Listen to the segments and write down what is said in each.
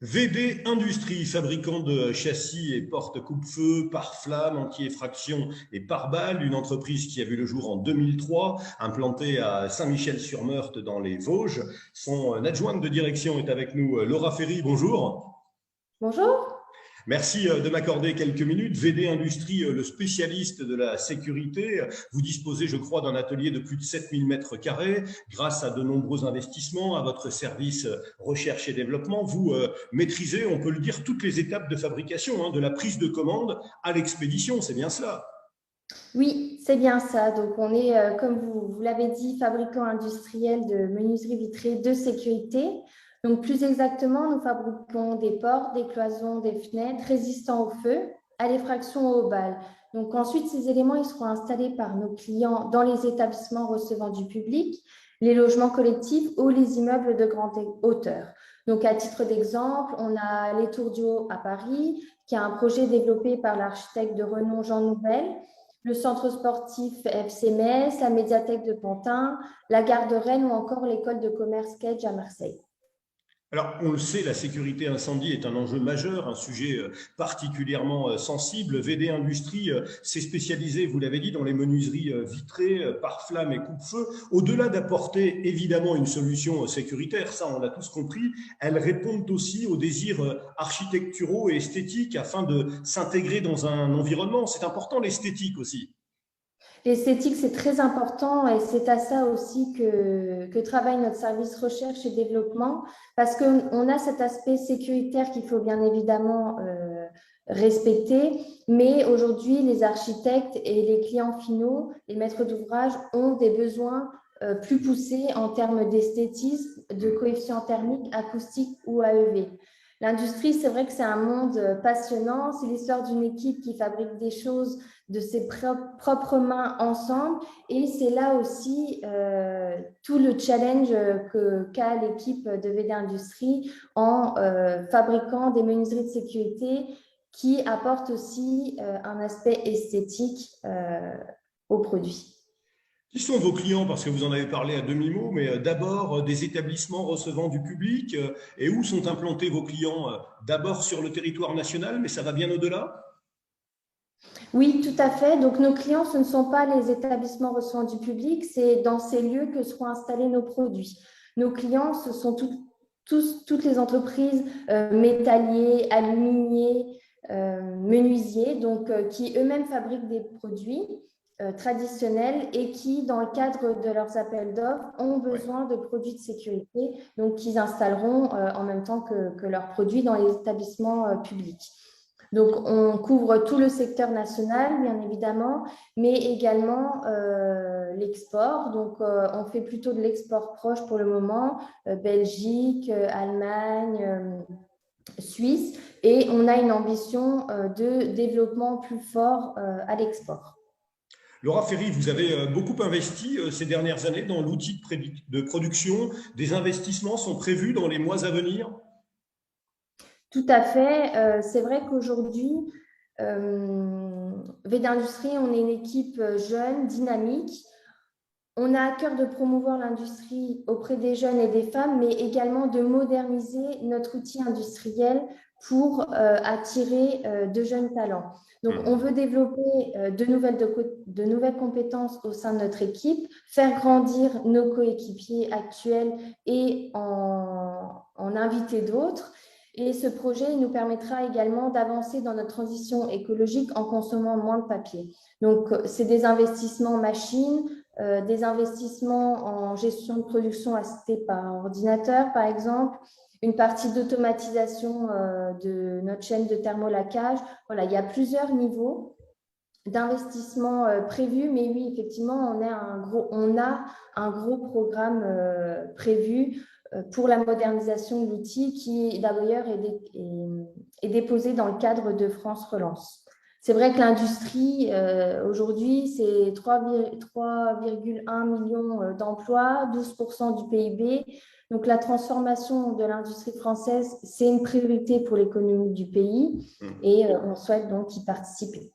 VD Industrie, fabricant de châssis et portes coupe-feu, pare-flamme, anti-effraction et pare-balles, une entreprise qui a vu le jour en 2003, implantée à Saint-Michel-sur-Meurthe dans les Vosges. Son adjointe de direction est avec nous, Laura Ferry. Bonjour. Bonjour. Merci de m'accorder quelques minutes. VD Industrie, le spécialiste de la sécurité. Vous disposez, je crois, d'un atelier de plus de 7000 mètres carrés. Grâce à de nombreux investissements, à votre service recherche et développement, vous maîtrisez, on peut le dire, toutes les étapes de fabrication, de la prise de commande à l'expédition. C'est bien cela? Oui, c'est bien ça. Donc, on est, comme vous l'avez dit, fabricant industriel de menuiserie vitrée de sécurité. Donc, plus exactement, nous fabriquons des portes, des cloisons, des fenêtres résistants au feu, à l'effraction ou aux balles. Donc, ensuite, ces éléments ils seront installés par nos clients dans les établissements recevant du public, les logements collectifs ou les immeubles de grande hauteur. Donc, à titre d'exemple, on a les Tours du Haut à Paris, qui a un projet développé par l'architecte de renom Jean Nouvel, le centre sportif FC Metz, la médiathèque de Pantin, la gare de Rennes ou encore l'école de commerce Kedge à Marseille. Alors, on le sait, la sécurité incendie est un enjeu majeur, un sujet particulièrement sensible. VD Industrie s'est spécialisé, vous l'avez dit, dans les menuiseries vitrées, pare-flamme et coupe-feu. Au-delà d'apporter évidemment une solution sécuritaire, ça on l'a tous compris, elles répondent aussi aux désirs architecturaux et esthétiques afin de s'intégrer dans un environnement. C'est important l'esthétique aussi. L'esthétique, c'est très important et c'est à ça aussi que travaille notre service recherche et développement parce qu'on a cet aspect sécuritaire qu'il faut bien évidemment respecter, mais aujourd'hui, les architectes et les clients finaux, les maîtres d'ouvrage ont des besoins plus poussés en termes d'esthétisme, de coefficient thermique, acoustique ou AEV. L'industrie, c'est vrai que c'est un monde passionnant, c'est l'histoire d'une équipe qui fabrique des choses de ses propres mains ensemble. Et c'est là aussi tout le challenge qu'a l'équipe de VD Industrie en fabriquant des menuiseries de sécurité qui apportent aussi un aspect esthétique au produit. Qui sont vos clients? Parce que vous en avez parlé à demi-mot, mais d'abord des établissements recevant du public. Et où sont implantés vos clients? D'abord sur le territoire national, mais ça va bien au-delà? Oui, tout à fait. Donc, nos clients, ce ne sont pas les établissements recevant du public, c'est dans ces lieux que seront installés nos produits. Nos clients, ce sont toutes les entreprises métalliers, aluminiers, menuisiers, donc qui eux-mêmes fabriquent des produits traditionnels et qui, dans le cadre de leurs appels d'offres, ont Ouais. besoin de produits de sécurité, donc qu'ils installeront en même temps que leurs produits dans les établissements publics. Donc, on couvre tout le secteur national, bien évidemment, mais également l'export. Donc, on fait plutôt de l'export proche pour le moment, Belgique, Allemagne, Suisse, et on a une ambition de développement plus fort à l'export. Laura Ferry, vous avez beaucoup investi ces dernières années dans l'outil de production. Des investissements sont prévus dans les mois à venir? Tout à fait. C'est vrai qu'aujourd'hui, VD Industrie, on est une équipe jeune, dynamique. On a à cœur de promouvoir l'industrie auprès des jeunes et des femmes, mais également de moderniser notre outil industriel pour attirer de jeunes talents. Donc, on veut développer de nouvelles compétences au sein de notre équipe, faire grandir nos coéquipiers actuels et en inviter d'autres. Et ce projet nous permettra également d'avancer dans notre transition écologique en consommant moins de papier. Donc, c'est des investissements en machines, des investissements en gestion de production assistée par ordinateur, par exemple, une partie d'automatisation de notre chaîne de thermolacage. Voilà, il y a plusieurs niveaux d'investissement prévus, mais oui, effectivement, on a un gros programme prévu pour la modernisation de l'outil qui, d'ailleurs, est déposé dans le cadre de France Relance. C'est vrai que l'industrie, aujourd'hui, c'est 3,1 millions d'emplois, 12% du PIB. Donc, la transformation de l'industrie française, c'est une priorité pour l'économie du pays et on souhaite donc y participer.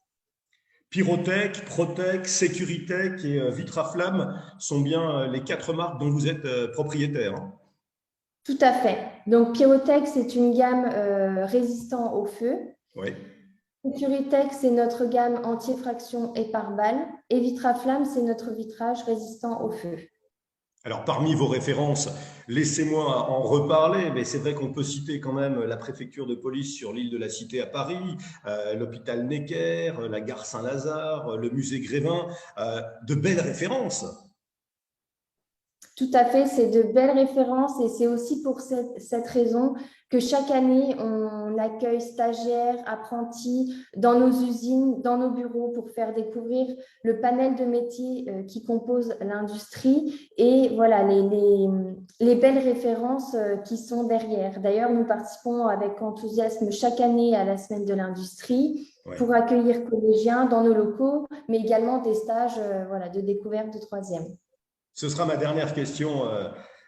Pyrotech, Protec, Sécuritech et Vitraflamme sont bien les quatre marques dont vous êtes propriétaire. Tout à fait. Donc, Pyrotex, c'est une gamme résistant au feu. Oui. Securitex, c'est notre gamme anti-effraction et pare-balles. Et Vitraflamme, c'est notre vitrage résistant au feu. Alors, parmi vos références, laissez-moi en reparler, mais c'est vrai qu'on peut citer quand même la préfecture de police sur l'île de la Cité à Paris, l'hôpital Necker, la gare Saint-Lazare, le musée Grévin, de belles références. Tout à fait, c'est de belles références et c'est aussi pour cette raison que chaque année, on accueille stagiaires, apprentis dans nos usines, dans nos bureaux pour faire découvrir le panel de métiers qui composent l'industrie et voilà les belles références qui sont derrière. D'ailleurs, nous participons avec enthousiasme chaque année à la semaine de l'industrie Ouais. pour accueillir collégiens dans nos locaux, mais également des stages voilà, de découverte de troisième. Ce sera ma dernière question,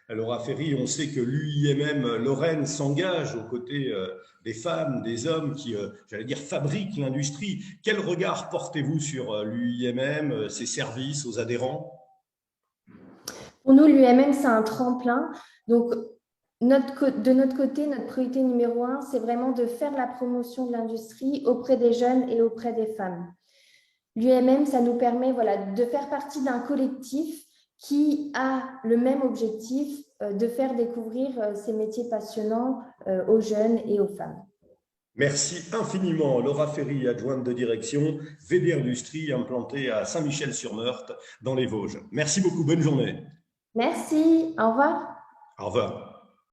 Laura Ferry. On sait que l'UIMM Lorraine s'engage aux côtés des femmes, des hommes qui, j'allais dire, fabriquent l'industrie. Quel regard portez-vous sur l'UIMM, ses services aux adhérents? Pour nous, l'UMM, c'est un tremplin. Donc, de notre côté, notre priorité numéro un, c'est vraiment de faire la promotion de l'industrie auprès des jeunes et auprès des femmes. L'UMM, ça nous permet voilà, de faire partie d'un collectif qui a le même objectif de faire découvrir ces métiers passionnants aux jeunes et aux femmes. Merci infiniment, Laura Ferry, adjointe de direction, VD Industrie, implantée à Saint-Michel-sur-Meurthe, dans les Vosges. Merci beaucoup, bonne journée. Merci, au revoir. Au revoir.